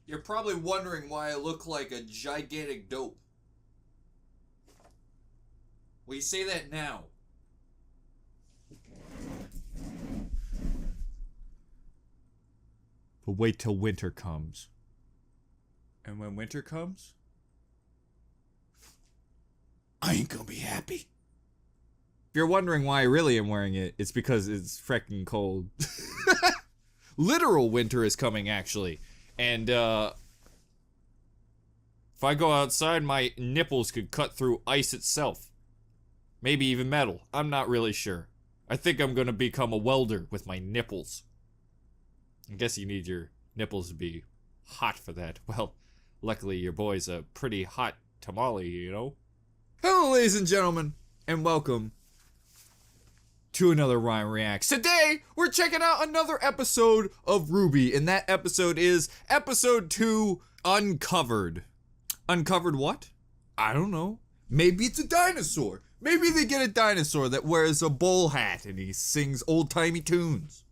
You're probably wondering why I look like a gigantic dope. Well, you say that now. But wait till winter comes. And when winter comes, I ain't gonna be happy. If you're wondering why I really am wearing it, it's because it's freaking cold. Literal winter is coming, actually. And, if I go outside, my nipples could cut through ice itself. Maybe even metal. I'm not really sure. I think I'm gonna become a welder with my nipples. I guess you need your nipples to be hot for that. Well, luckily your boy's a pretty hot tamale, you know? Hello, ladies and gentlemen, and welcome to another Ryan Reacts. Today, we're checking out another episode of RWBY, and that episode is episode 2, Uncovered. Uncovered what? I don't know. Maybe it's a dinosaur. Maybe they get a dinosaur that wears a bowl hat and he sings old-timey tunes.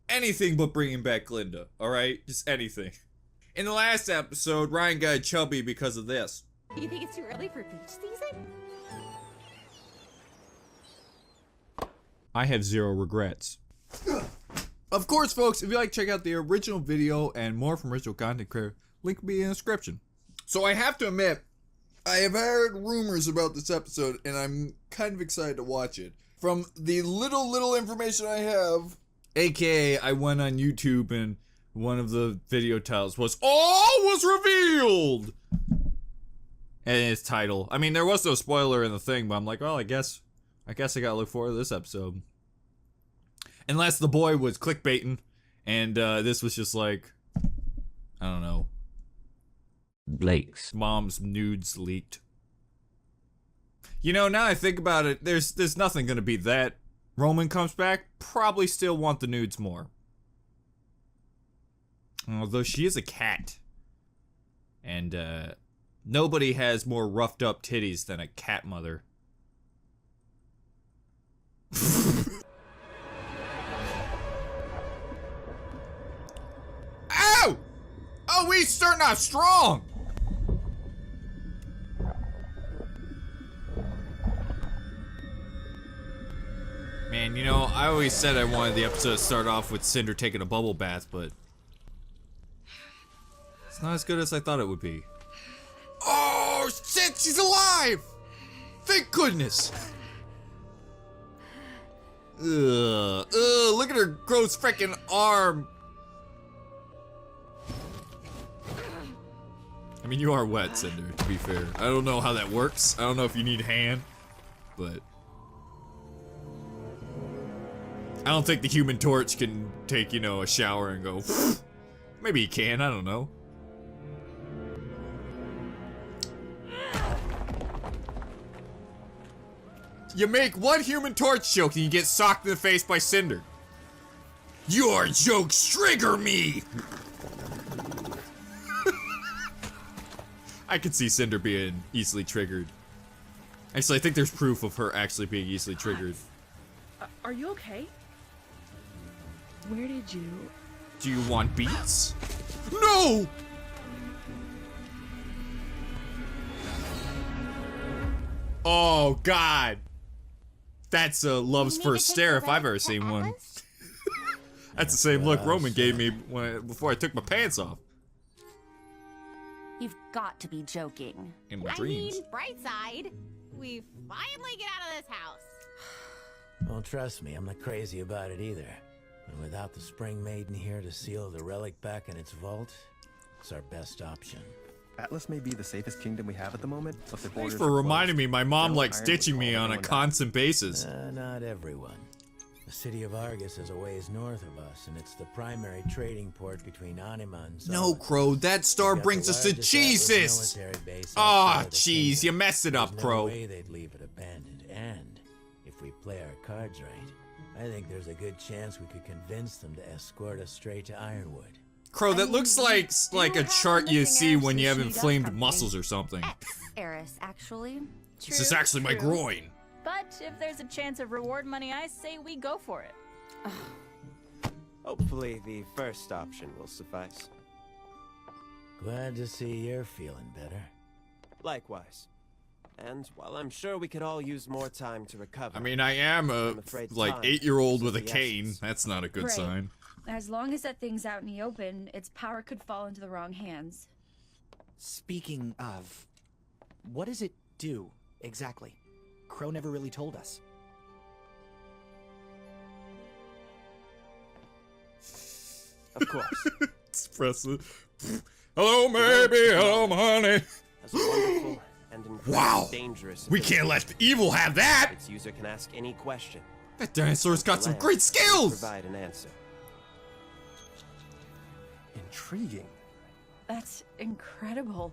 Anything but bringing back Glinda, alright? Just anything. In the last episode, Ryan got chubby because of this. You think it's too early for beach season? I have zero regrets. Of course, folks, if you like to check out the original video and more from original content creator, link will be in the description. So I have to admit, I have heard rumors about this episode, and I'm kind of excited to watch it. From the little information I have, aka I went on YouTube and one of the video titles was "All was revealed!" And its title. I mean, there was no spoiler in the thing, but I'm like, well, I guess I gotta look forward to this episode. Unless the boy was clickbaiting, and this was just like, I don't know, Blake's mom's nudes leaked. You know, now I think about it, there's nothing gonna be that. Roman comes back, probably still want the nudes more. Although she is a cat. And nobody has more roughed up titties than a cat mother. Ow! Oh, we starting off strong! Man, you know, I always said I wanted the episode to start off with Cinder taking a bubble bath, but it's not as good as I thought it would be. Oh, shit, she's alive! Thank goodness! Ugh, look at her gross freaking arm. I mean, you are wet, Cinder, to be fair. I don't know how that works. I don't know if you need a hand, but I don't think the Human Torch can take, you know, a shower and go, maybe he can, I don't know. You make one Human Torch joke and you get socked in the face by Cinder. Your jokes trigger me! I could see Cinder being easily triggered. Actually, I think there's proof of her actually being easily triggered. Are you okay? Where did you... Do you want beats? No! Oh, God. That's a love's first stare if I've ever seen one. That's the same look Roman gave me before I took my pants off. You've got to be joking. In my dreams. I mean, bright side, we finally get out of this house. Well, trust me, I'm not crazy about it either. And without the Spring Maiden here to seal the relic back in its vault, it's our best option. Atlas may be the safest kingdom we have at the moment, but the Thanks borders for reminding me my mom likes ditching me on a constant basis. Not everyone. The city of Argus is a ways north of us, and it's the primary trading port between Anima and Zone. No, Crow, that star brings us to Jesus! Aw, jeez, you messed it up, Crow. There's no way they'd leave it abandoned, and if we play our cards right, I think there's a good chance we could convince them to escort us straight to Ironwood. Crow, that looks like a chart you see when you have inflamed muscles or something. Eris, actually. This is actually my groin. But if there's a chance of reward money, I say we go for it. Hopefully the first option will suffice. Glad to see you're feeling better. Likewise. And while I'm sure we could all use more time to recover. I mean, I am a, I'm afraid like, time 8-year-old with a is the cane. essence. That's not a good Great. sign. As long as that thing's out in the open, its power could fall into the wrong hands. Speaking of, what does it do, exactly? Crow never really told us. Of course. Expressive. Hello, maybe. Hello, honey. As a wonderful and incredibly Wow. dangerous We ability, can't let the evil have that. its user can ask any question. That dinosaur's got some Land great will skills. Provide an answer. Intriguing. That's incredible.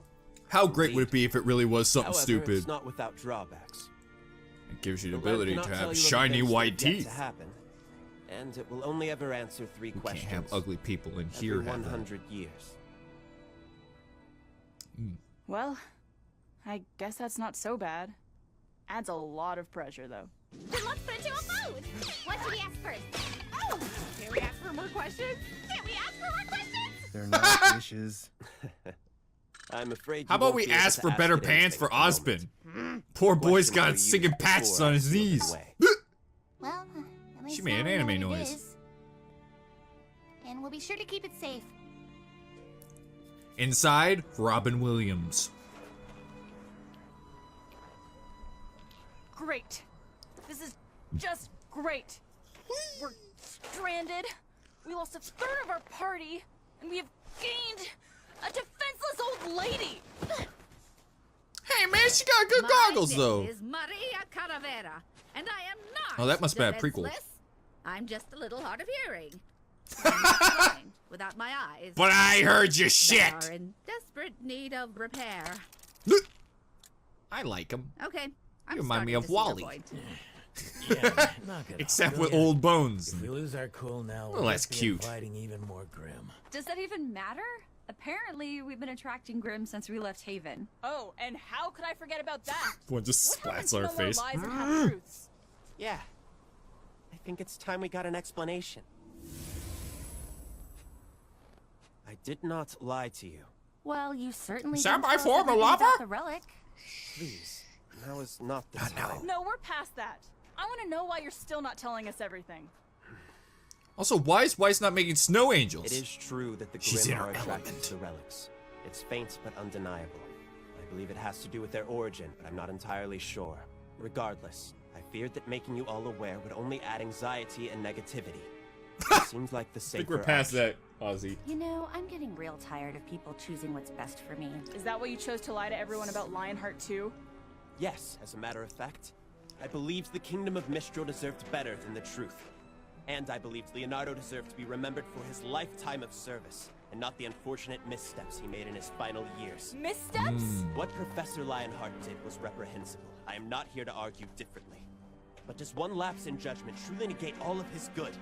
How great would it be if it really was something However, stupid? it's not without drawbacks. It gives you the The land ability cannot to tell have you of shiny events that white have yet teeth. To happen, and it will only ever answer three We can't questions. have ugly people in every here have that. 100 years. Well, I guess that's not so bad. Adds a lot of pressure, though. Then let's put it to a vote. What should we ask first? Oh, can we ask for more questions? Can't we ask for more questions? They're not wishes. I'm afraid. How you about won't we be able ask to for better it pants anything for at the moment. Osbin? Poor boy's Question got for you singing patches before on I his seal it knees. away. Well, at least She made now an we know anime what it noise. is. And we'll be sure to keep it safe. Inside, Robin Williams. Great. This is just great. We're stranded. We lost a third of our party, and we have gained a defenseless old lady. Hey man, she got good goggles though. is Maria Caravera, and I am not. Oh, that must be a prequel. defenseless. I'm just a little hard of hearing. I'm not blind without my eyes. But I heard your They shit. are in desperate need of repair. I like him. Okay, I'm You remind me starting of to see your Wall-E. point. Yeah, knock it Except off, with will ya? old bones. If we lose our cool now, Well, we'll that's be cute. fighting even more grim. Does that even matter? Apparently, we've been attracting Grimm since we left Haven. Oh, and how could I forget about that? One just What happens splats on to her no more face. lies and half truths? Yeah. I think it's time we got an explanation. I did not lie to you. Well, you certainly Is that didn't my tell us former everything lover? about the relic. Please. Now is not the time. No, we're past that. I want to know why you're still not telling us everything. Also, why is Weiss not making snow angels? It is true that the She's Grimm in her are attracted element. to the relics. It's faint but undeniable. I believe it has to do with their origin, but I'm not entirely sure. Regardless, I feared that making you all aware would only add anxiety and negativity. It seems like the I safer think we're past option. that, Ozzy. You know, I'm getting real tired of people choosing what's best for me. Is that why you chose to lie to everyone about Lionheart too? Yes, as a matter of fact. I believed the kingdom of Mistral deserved better than the truth. And I believed Leonardo deserved to be remembered for his lifetime of service, and not the unfortunate missteps he made in his final years. Missteps? What Professor Lionheart did was reprehensible. I am not here to argue differently. But does one lapse in judgment truly negate all of his good?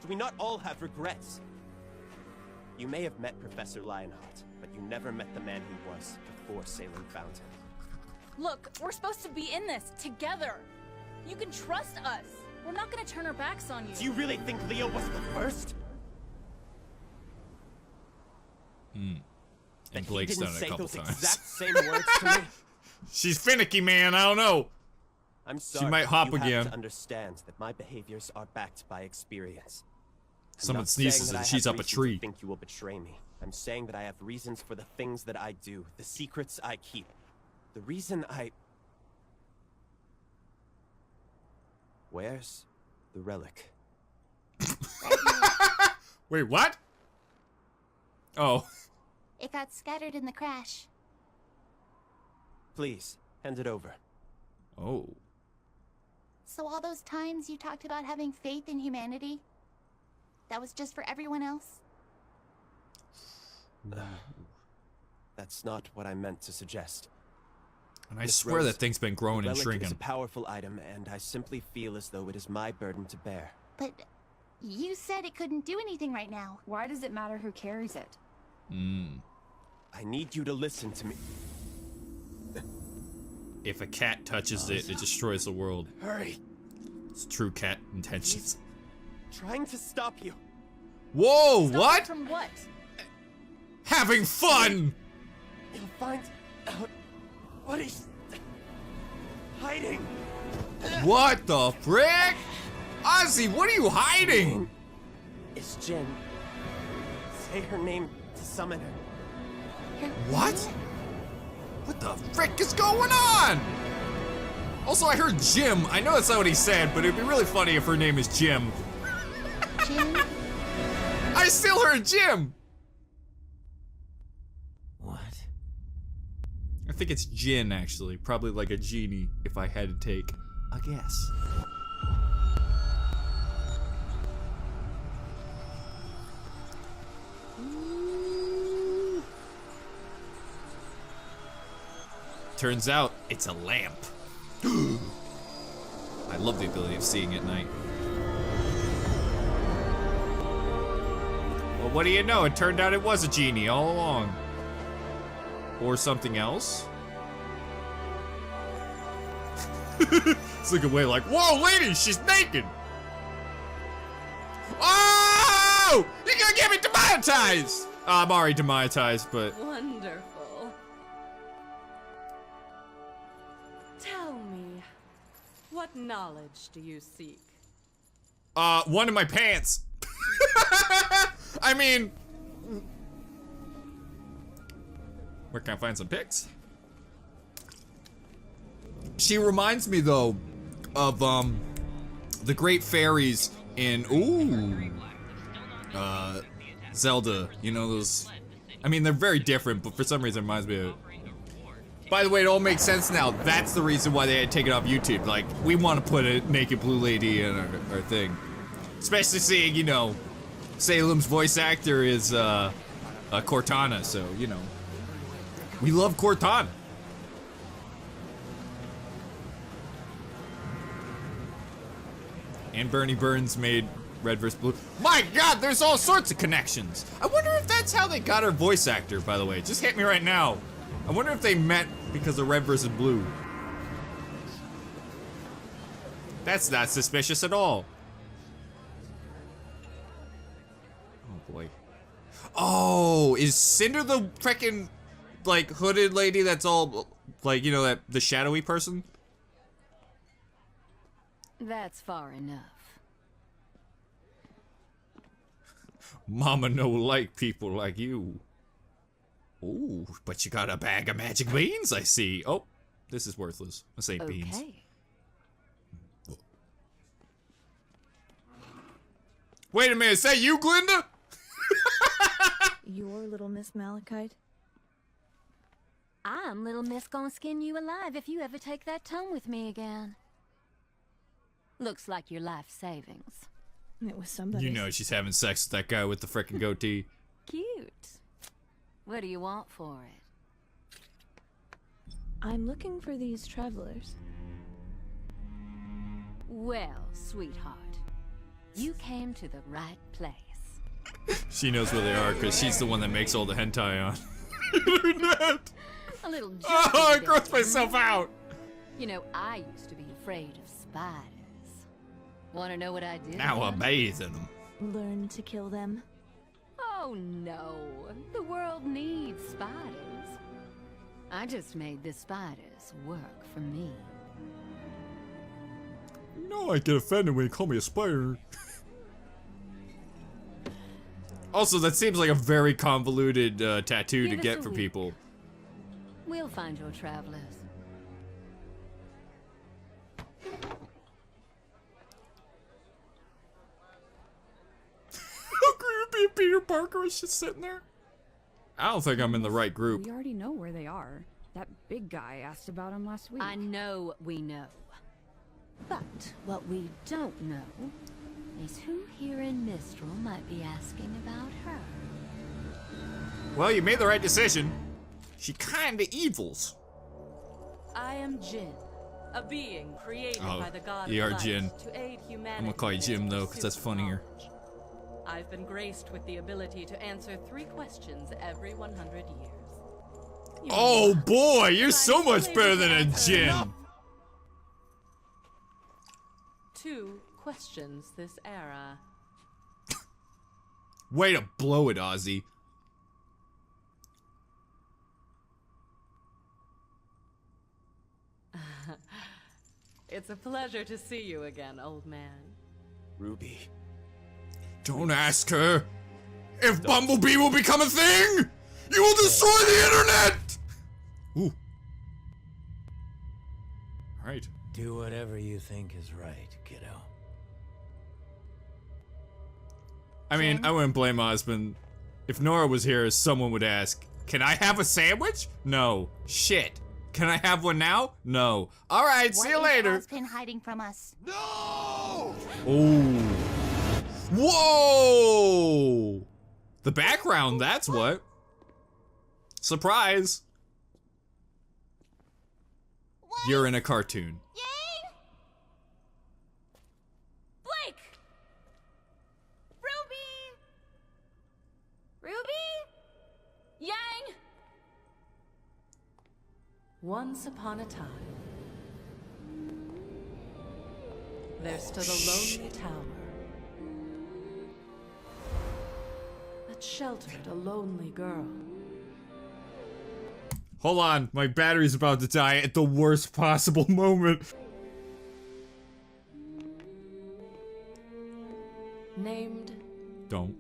Do we not all have regrets? You may have met Professor Lionheart, but you never met the man he was before Salem found him. Look, we're supposed to be in this together. You can trust us. We're not gonna turn our backs on you. Do you really think Leo was the first? And That he Blake's didn't done it a say couple those times. exact same words to me? She's finicky, man. I don't know. I'm sorry. might hop you again. have to understand that my behaviors are backed by experience. I'm Someone not saying sneezes that and I she's have up a reason to tree. think you will betray me. I'm saying that I have reasons for the things that I do, the secrets I keep. The reason I... Where's the relic? Wait, what? Oh. It got scattered in the crash. Please, hand it over. Oh. So all those times you talked about having faith in humanity, that was just for everyone else? That's not what I meant to suggest. And I Miss swear Rose, that thing's been growing the and relic is shrinking. a powerful item, and I simply feel as though it is my burden to bear. But you said it couldn't do anything right now. Why does it matter who carries it? I need you to listen to me. If a cat touches it, it destroys the world. Hurry! It's true cat intentions. Trying to stop you. Whoa, Stop what? it from what? Having fun! he'll find out what he's hiding. What the frick? Ozzy, what are you hiding? It's Jin. Say her name to summon her. What? What the frick is going on? Also, I heard Jim. I know that's not what he said, but it'd be really funny if her name is Jim. Jin? I still heard Jim. What? I think it's Jin, actually. Probably like a genie, if I had to take a guess. Turns out, it's a lamp. I love the ability of seeing at night. Well, what do you know? It turned out it was a genie all along. Or something else. It's looking away like, whoa, lady, she's naked. Oh! You're gonna get me demonetized! I'm already demonetized, but... Wonderful. Tell me, what knowledge do you seek? One in my pants. I mean... Where can I find some pics? She reminds me, though, of, the Great Fairies in, Zelda. You know, those... I mean, they're very different, but for some reason it reminds me of it. By the way, it all makes sense now. That's the reason why they had to take it off YouTube. Like, we want to put a naked blue lady in our thing. Especially seeing, you know, Salem's voice actor is, Cortana, so, you know. We love Cortana. And Bernie Burns made Red vs. Blue. My God, there's all sorts of connections. I wonder if that's how they got her voice actor, by the way. It just hit me right now. I wonder if they met because of Red vs. Blue. That's not suspicious at all. Oh boy. Oh, is Cinder the frickin' like hooded lady that's all like, you know, that the shadowy person? That's far enough. Mama no like people like you. Ooh, but you got a bag of magic beans, I see. Oh, this is worthless. This ain't beans. Okay. Wait a minute, is that you, Glinda? You're little Miss Malachite? I'm Little Miss gonna skin you alive if you ever take that tone with me again. Looks like your life savings. It was somebody. You know she's having sex with that guy with the frickin' goatee. Cute. What do you want for it? I'm looking for these travelers. Well, sweetheart, you came to the right place. She knows where they are because she's the one that makes all the hentai on. A little joke. Oh, I grossed myself out. You know, I used to be afraid of spiders. Want to know what I did? Now I bathe in them. Learn to kill them. Oh no, the world needs spiders. I just made the spiders work for me. You know I get offended when you call me a spider. Also, that seems like a very convoluted tattoo to Give us get a for week. people. We'll find your travelers. How creepy Peter Parker is just sitting there. I don't think I'm in the right group. We already know where they are. That big guy asked about them last week. I know we know. But what we don't know is who here in Mistral might be asking about her. Well, you made the right decision. She kinda evils. I am Jin, a being created by the god you of are light Jin. to aid humanity. I'm gonna call you in Jim its though, because that's pursuit of funnier. knowledge. I've been graced with the ability to answer 3 questions every 100 years. You Oh know, boy, you're I'm so much still better able to than a answer Jin. 2 questions this era. Way to blow it, Ozzy. It's a pleasure to see you again, old man. Ruby. Don't ask her. If Bumblebee will become a thing, you will destroy the internet! Ooh. Alright. Do whatever you think is right, kiddo. I mean, I wouldn't blame Osmond. If Nora was here, someone would ask, can I have a sandwich? No. Shit. Can I have one now? No. Alright, see you later. What is Ozpin hiding from us? No! Oh. Whoa! The background, that's what. Surprise. What? You're in a cartoon. Yang? Blake! Ruby! Ruby? Yang! Once upon a time, there stood a lonely tower that sheltered a lonely girl. Hold on, my battery's about to die at the worst possible moment. Named Don't.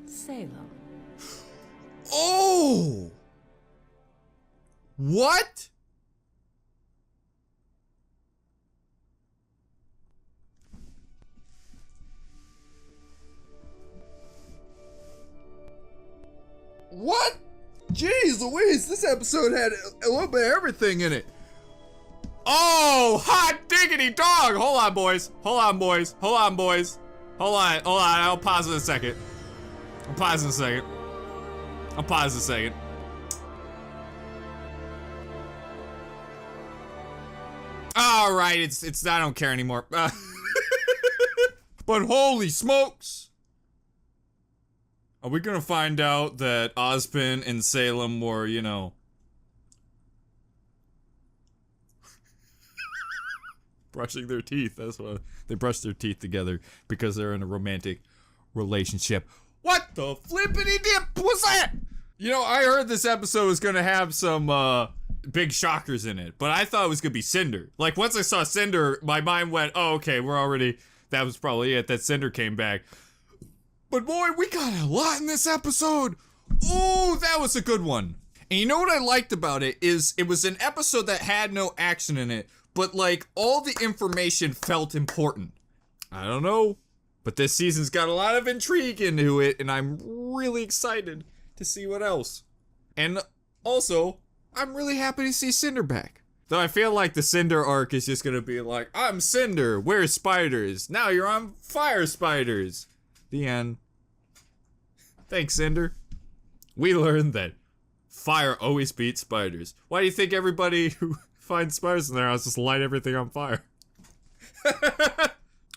Salem. Oh! What? What? Jeez Louise, this episode had a little bit of everything in it. Oh, hot diggity dog! Hold on, boys. Hold on, boys. Hold on, boys. Hold on. I'll pause in a second. I'll pause in a second. All right, it's I don't care anymore. But holy smokes! Are we gonna find out that Ozpin and Salem were, you know, brushing their teeth? That's why they brush their teeth together, because they're in a romantic relationship. What the flippity dip was that? You know, I heard this episode was gonna have some big shockers in it, but I thought it was gonna be Cinder. Like, once I saw Cinder, my mind went, oh, okay, that was probably it, that Cinder came back. But boy, we got a lot in this episode. Oh, that was a good one. And you know what I liked about it is it was an episode that had no action in it, but like all the information felt important. I don't know, but this season's got a lot of intrigue into it, and I'm really excited to see what else. And also, I'm really happy to see Cinder back. Though I feel like the Cinder arc is just gonna be like, I'm Cinder, where's spiders? Now you're on fire spiders. The end. Thanks, Cinder. We learned that fire always beats spiders. Why do you think everybody who finds spiders in their house just light everything on fire?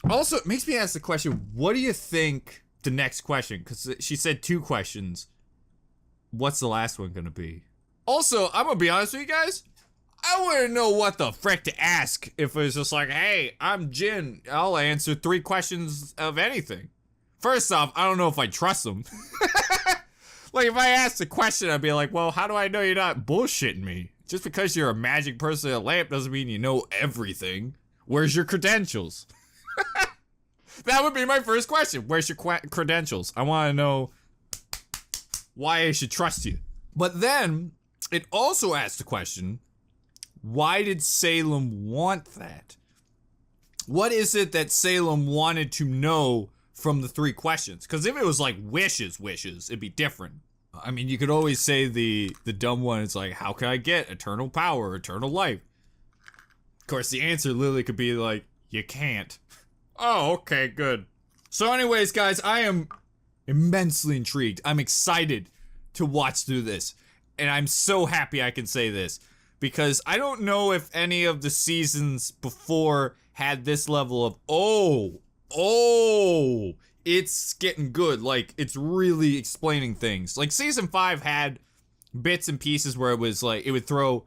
Also, it makes me ask the question, what do you think the next question? Because she said 2 questions. What's the last one gonna be? Also, I'm gonna be honest with you guys. I wouldn't know what the frick to ask if it was just like, hey, I'm Jin. I'll answer 3 questions of anything. First off, I don't know if I trust them. Like, if I asked a question, I'd be like, well, how do I know you're not bullshitting me? Just because you're a magic person at a lamp doesn't mean you know everything. Where's your credentials? That would be my first question. Where's your credentials? I want to know why I should trust you. But then, it also asked the question, why did Salem want that? What is it that Salem wanted to know from the 3 questions? Because if it was like wishes, it'd be different. I mean, you could always say the dumb one. It's like, how can I get eternal power, eternal life? Of course, the answer literally could be like, you can't. Oh, okay, good. So anyways, guys, I am immensely intrigued. I'm excited to watch through this. And I'm so happy I can say this. Because I don't know if any of the seasons before had this level of, oh, it's getting good. Like, it's really explaining things. Like, season 5 had bits and pieces where it was like, it would throw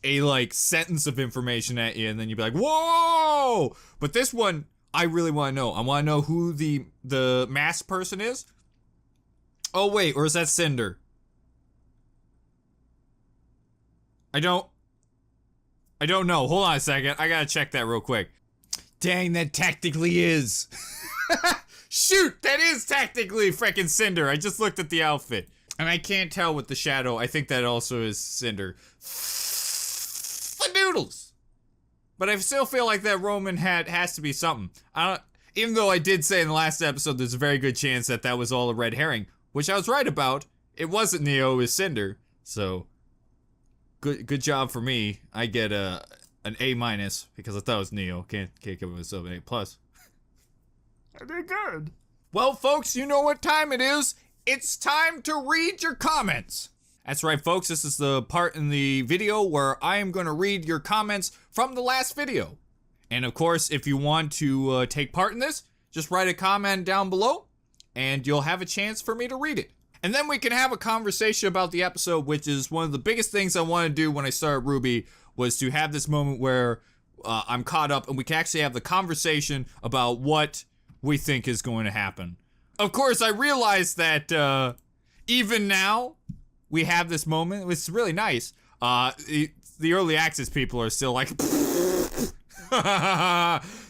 a like sentence of information at you and then you'd be like, whoa! But this one, I really want to know. I want to know who the masked person is. Oh wait, or is that Cinder? I don't... I don't know. Hold on a second. I gotta check that real quick. Dang, that technically is. Shoot, that is technically frickin' Cinder. I just looked at the outfit. And I can't tell with the shadow. I think that also is Cinder. Noodles. But I still feel like that Roman hat has to be something. Even though I did say in the last episode there's a very good chance that that was all a red herring, which I was right about. It wasn't Neo, it was Cinder. So, good job for me. I get an A- because I thought it was Neo. Can't give myself an A+. I did good. Well, folks, you know what time it is. It's time to read your comments. That's right, folks. This is the part in the video where I am going to read your comments from the last video. And of course, if you want to take part in this, just write a comment down below and you'll have a chance for me to read it. And then we can have a conversation about the episode, which is one of the biggest things I wanted to do when I started RWBY, was to have this moment where I'm caught up and we can actually have the conversation about what we think is going to happen. Of course, I realize that even now, we have this moment. It's really nice. The early access people are still like,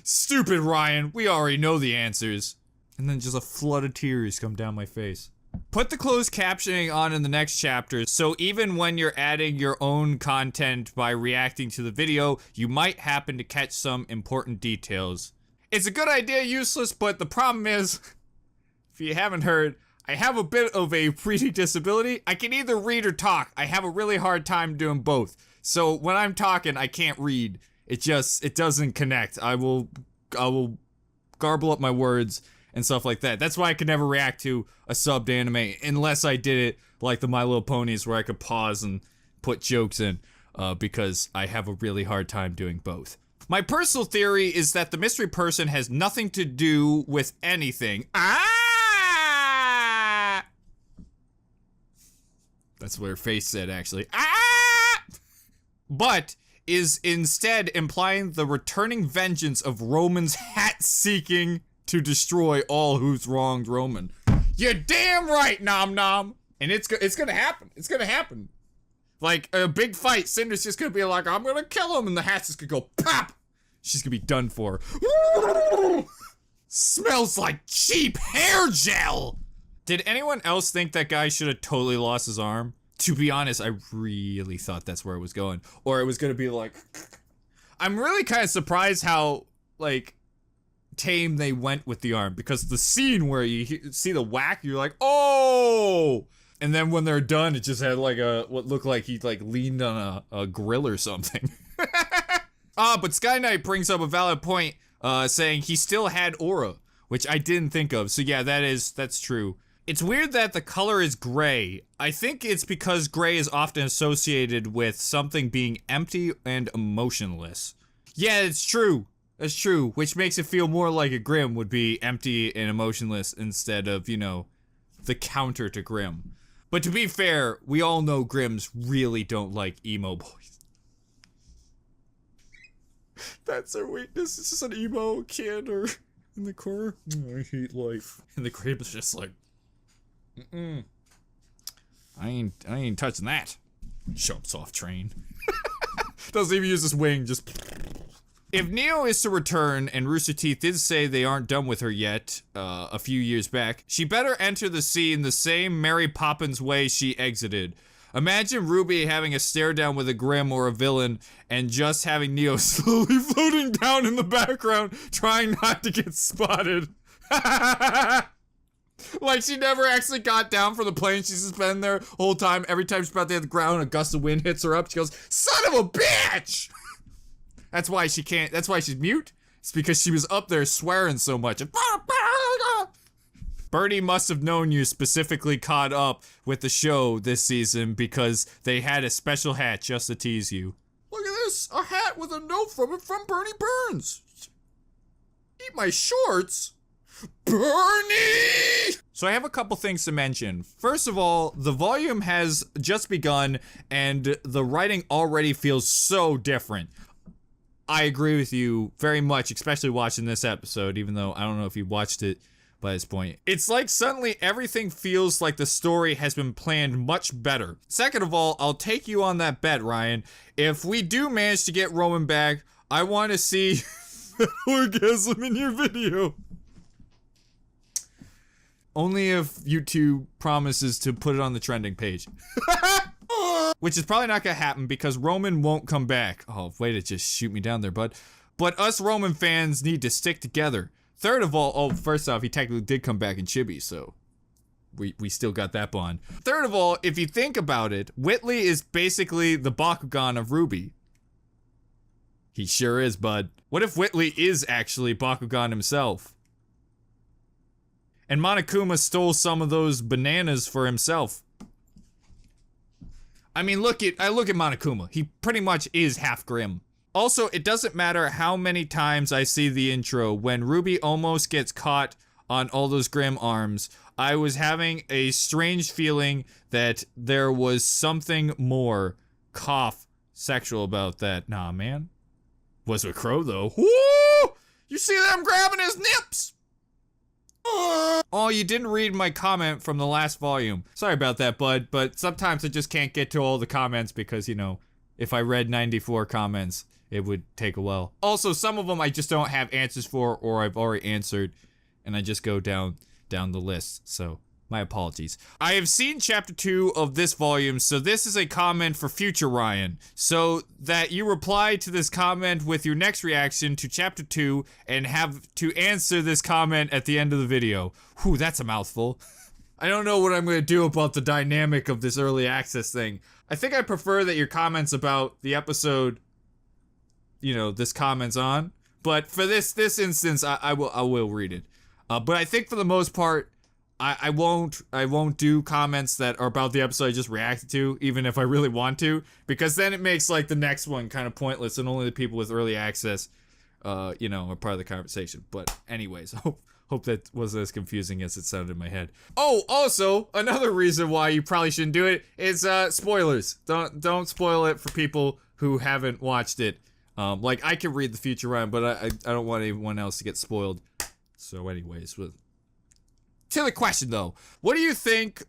stupid Ryan, we already know the answers. And then just a flood of tears come down my face. Put the closed captioning on in the next chapter, so even when you're adding your own content by reacting to the video, you might happen to catch some important details. It's a good idea, useless, but the problem is, if you haven't heard, I have a bit of a reading disability. I can either read or talk. I have a really hard time doing both. So when I'm talking, I can't read. It doesn't connect. I will garble up my words and stuff like that. That's why I could never react to a subbed anime unless I did it like the My Little Ponies where I could pause and put jokes in because I have a really hard time doing both. My personal theory is that the mystery person has nothing to do with anything. That's what her face said, actually. But is instead implying the returning vengeance of Roman's hat seeking to destroy all who's wronged Roman. You're damn right, Nom Nom. And it's gonna happen. It's gonna happen. Like a big fight, Cinder's just gonna be like, I'm gonna kill him, and the hat's just gonna go pop. She's gonna be done for. Smells like cheap hair gel. Did anyone else think that guy should have totally lost his arm? To be honest, I really thought that's where it was going. Or it was gonna be like... I'm really kind of surprised how, like, tame they went with the arm. Because the scene where you see the whack, you're like, oh! And then when they're done, it just had like what looked like he like leaned on a grill or something. But Sky Knight brings up a valid point, saying he still had aura, which I didn't think of. So yeah, that's true. It's weird that the color is gray. I think it's because gray is often associated with something being empty and emotionless. Yeah, it's true. That's true, which makes it feel more like a Grimm would be empty and emotionless instead of, you know, the counter to Grimm. But to be fair, we all know Grimms really don't like emo boys. That's their weakness. It's just an emo kid or in the corner. I hate life. And the Grimm is just like, I ain't touching that. Jumps off train. Doesn't even use his wing, just... If Neo is to return, and Rooster Teeth did say they aren't done with her yet, a few years back, she better enter the scene the same Mary Poppins way she exited. Imagine RWBY having a stare down with a Grimm or a villain, and just having Neo slowly floating down in the background, trying not to get spotted. Like she never actually got down from the plane, she's just been there the whole time. Every time she's about to hit the ground, a gust of wind hits her up, she goes, son of a bitch! That's why she can't, that's why she's mute. It's because she was up there swearing so much. Bernie must have known you specifically caught up with the show this season because they had a special hat just to tease you. Look at this, a hat with a note from it from Bernie Burns. Eat my shorts? Bernie! So I have a couple things to mention. First of all, the volume has just begun and the writing already feels so different. I agree with you very much, especially watching this episode, even though I don't know if you watched it by this point. It's like suddenly everything feels like the story has been planned much better. Second of all, I'll take you on that bet, Ryan. If we do manage to get Roman back, I want to see orgasm in your video. Only if YouTube promises to put it on the trending page. Which is probably not gonna happen because Roman won't come back. Oh, way to just shoot me down there, bud. But us Roman fans need to stick together. Third of all, first off, he technically did come back in Chibi, so we still got that bond. Third of all, if you think about it, Whitley is basically the Bakugan of RWBY. He sure is, bud. What if Whitley is actually Bakugan himself? And Monokuma stole some of those bananas for himself. I mean, I look at Monokuma. He pretty much is half Grim. Also, it doesn't matter how many times I see the intro. When RWBY almost gets caught on all those Grim arms, I was having a strange feeling that there was something more sexual about that. Nah, man. Was with Crow, though. Woo! You see them grabbing his nips? Oh, you didn't read my comment from the last volume. Sorry about that, bud, but sometimes I just can't get to all the comments because, you know, if I read 94 comments, it would take a while. Also, some of them I just don't have answers for or I've already answered, and I just go down the list, so my apologies. I have seen chapter 2 of this volume, so this is a comment for future Ryan, so that you reply to this comment with your next reaction to chapter 2 and have to answer this comment at the end of the video. Whew, that's a mouthful. I don't know what I'm going to do about the dynamic of this early access thing. I think I prefer that your comments about the episode, you know, this comment's on, but for this instance, I will read it. But I think for the most part, I won't do comments that are about the episode I just reacted to, even if I really want to, because then it makes like the next one kind of pointless and only the people with early access, you know, are part of the conversation. But anyways, hope that wasn't as confusing as it sounded in my head. Oh, also, another reason why you probably shouldn't do it is spoilers. Don't spoil it for people who haven't watched it. Like I can read the future Ryan, but I don't want anyone else to get spoiled. So anyways, to the question though, what do you think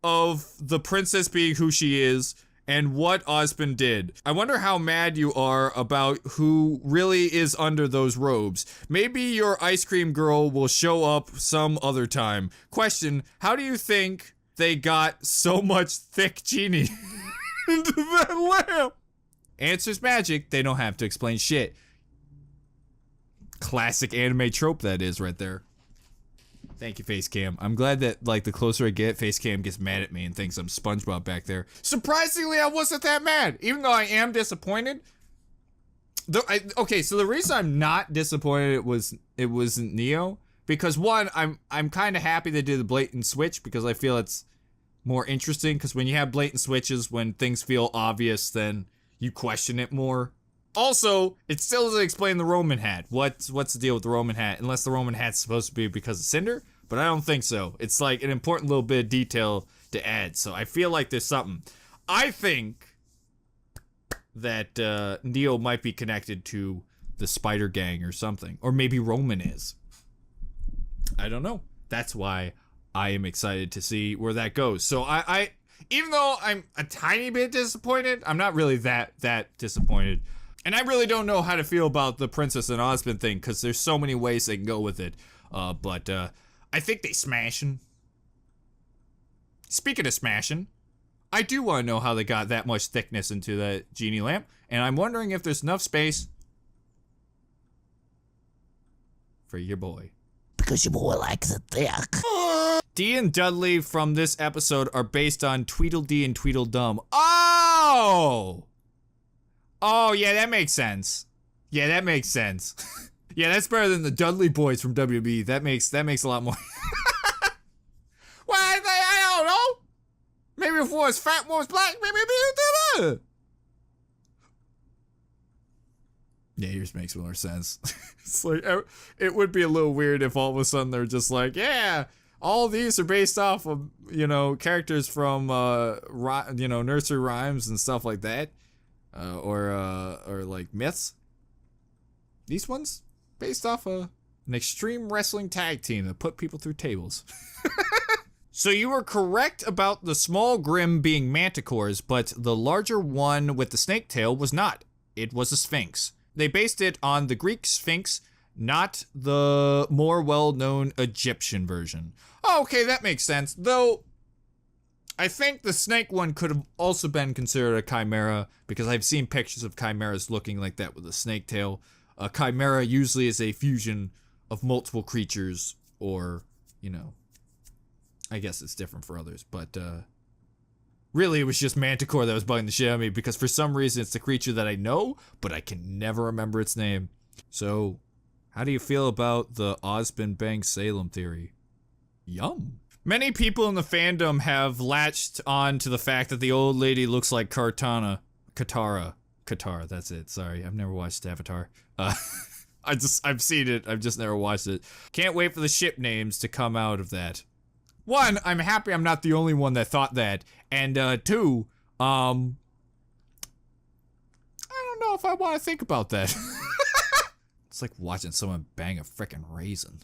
of the princess being who she is and what Osmond did? I wonder how mad you are about who really is under those robes. Maybe your ice cream girl will show up some other time. Question, how do you think they got so much thick genie into that lamp? Answer's magic, they don't have to explain shit. Classic anime trope that is right there. Thank you, Facecam. I'm glad that, like, the closer I get, Facecam gets mad at me and thinks I'm SpongeBob back there. Surprisingly, I wasn't that mad, even though I am disappointed. Okay, so the reason I'm not disappointed it wasn't Neo, because one, I'm kind of happy they did the blatant switch because I feel it's more interesting. Because when you have blatant switches, when things feel obvious, then you question it more. Also, it still doesn't explain the Roman hat. What's the deal with the Roman hat? Unless the Roman hat's supposed to be because of Cinder, but I don't think so. It's like an important little bit of detail to add, so I feel like there's something. I think that Neo might be connected to the Spider Gang or something, or maybe Roman is. I don't know. That's why I am excited to see where that goes. So I even though I'm a tiny bit disappointed, I'm not really that disappointed. And I really don't know how to feel about the Princess and Osmond thing, because there's so many ways they can go with it. But I think they smashing. Speaking of smashing, I do want to know how they got that much thickness into that genie lamp, and I'm wondering if there's enough space for your boy. Because your boy likes it thick. Dee and Dudley from this episode are based on Tweedledee and Tweedledum. Oh! Oh, yeah, that makes sense. Yeah, that makes sense. Yeah, that's better than the Dudley boys from WB. That makes a lot more. Well, I don't know. Maybe if one was fat, one was black, maybe it. Yeah, yours makes more sense. It's like, it would be a little weird if all of a sudden they're just like, yeah, all these are based off of, you know, characters from, you know, nursery rhymes and stuff like that. Or like myths. These ones based off of An extreme wrestling tag team that put people through tables. So you were correct about the small Grimm being manticores, but the larger one with the snake tail was not. It was a sphinx. They based it on the Greek sphinx, not the more well-known Egyptian version. Oh, okay, that makes sense. Though, I think the snake one could have also been considered a chimera, because I've seen pictures of chimeras looking like that with a snake tail. A chimera usually is a fusion of multiple creatures, or, you know, I guess it's different for others, but really it was just Manticore that was bugging the shit out of me, because for some reason it's the creature that I know, but I can never remember its name. So, how do you feel about the Ozpin Bang Salem theory? Yum. Many people in the fandom have latched on to the fact that the old lady looks like Katara, that's it, sorry, I've never watched Avatar. I've seen it, I've just never watched it. Can't wait for the ship names to come out of that. One, I'm happy I'm not the only one that thought that. And, two, I don't know if I want to think about that. It's like watching someone bang a frickin' raisin.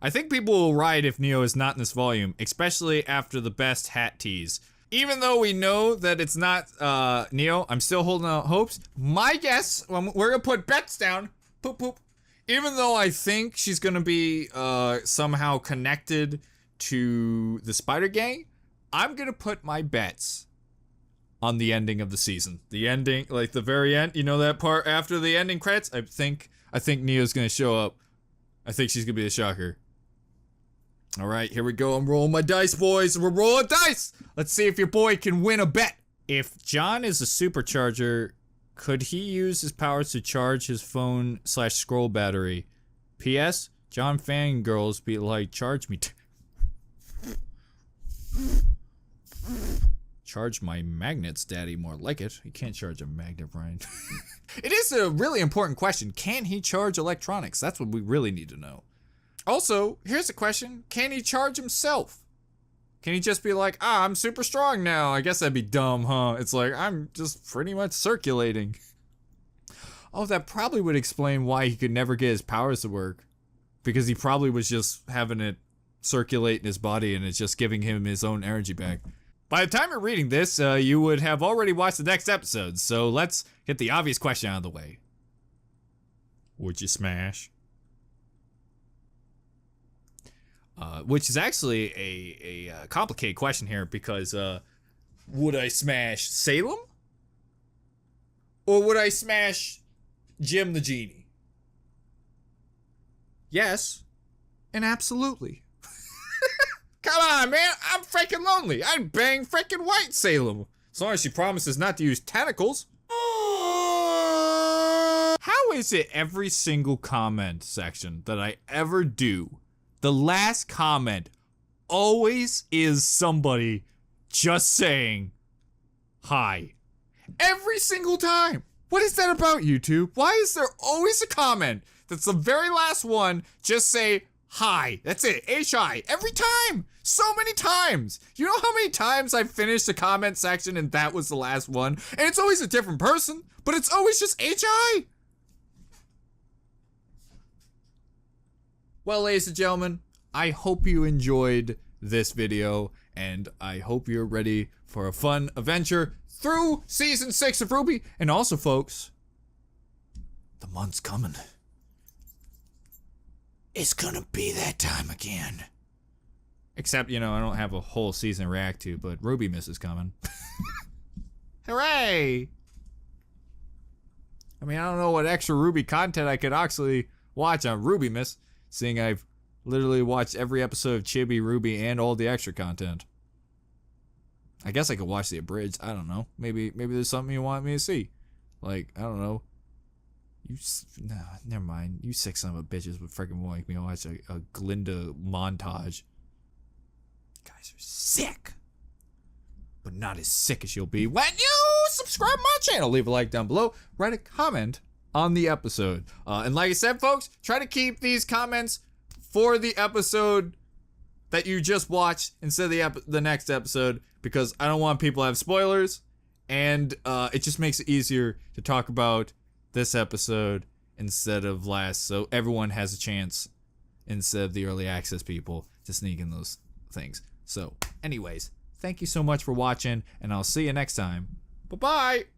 I think people will riot if Neo is not in this volume, especially after the best hat tease. Even though we know that it's not, Neo, I'm still holding out hopes. My guess, we're gonna put bets down, poop poop. Even though I think she's gonna be somehow connected to the Spider Gang, I'm gonna put my bets on the ending of the season. The ending, like the very end, you know that part after the ending credits? I think Neo's gonna show up. I think she's gonna be the shocker. Alright, here we go. I'm rolling my dice, boys. We're rolling dice! Let's see if your boy can win a bet. If John is a supercharger, could he use his powers to charge his phone / scroll battery? P.S. John fangirls be like, charge me. Charge my magnets, daddy, more like it. You can't charge a magnet, Brian. It is a really important question. Can he charge electronics? That's what we really need to know. Also, here's a question. Can he charge himself? Can he just be like, I'm super strong now? I guess that'd be dumb, huh? It's like, I'm just pretty much circulating. Oh, that probably would explain why he could never get his powers to work. Because he probably was just having it circulate in his body and it's just giving him his own energy back. By the time you're reading this, you would have already watched the next episode, so let's get the obvious question out of the way. Would you smash? Which is actually a complicated question here, because would I smash Salem? Or would I smash Jim the Genie? Yes, and absolutely. Come on, man, I'm freaking lonely. I'd bang freaking White Salem, as long as she promises not to use tentacles. How is it every single comment section that I ever do, the last comment always is somebody just saying hi? Every single time. What is that about, YouTube? Why is there always a comment that's the very last one, just say hi? That's it, H-I, every time. So many times. You know how many times I've finished a comment section and that was the last one? And it's always a different person, but it's always just H-I. Well, ladies and gentlemen, I hope you enjoyed this video, and I hope you're ready for a fun adventure through Season 6 of RWBY. And also, folks, the month's coming. It's gonna be that time again. Except, you know, I don't have a whole season to react to, but RWBY Miss is coming. Hooray! I mean, I don't know what extra RWBY content I could actually watch on RWBY Miss, seeing I've literally watched every episode of Chibi, RWBY, and all the extra content. I guess I could watch the abridged. I don't know. Maybe there's something you want me to see. Like, I don't know. Nah, never mind. You sick son of a bitches would freaking want me to watch a Glinda montage. You guys are sick. But not as sick as you'll be when you subscribe to my channel. Leave a like down below. Write a comment on the episode. And like I said, folks, try to keep these comments for the episode that you just watched instead of the next episode, because I don't want people to have spoilers, and it just makes it easier to talk about this episode instead of last, so everyone has a chance instead of the early access people to sneak in those things. So anyways, thank you so much for watching, and I'll see you next time. Bye-bye!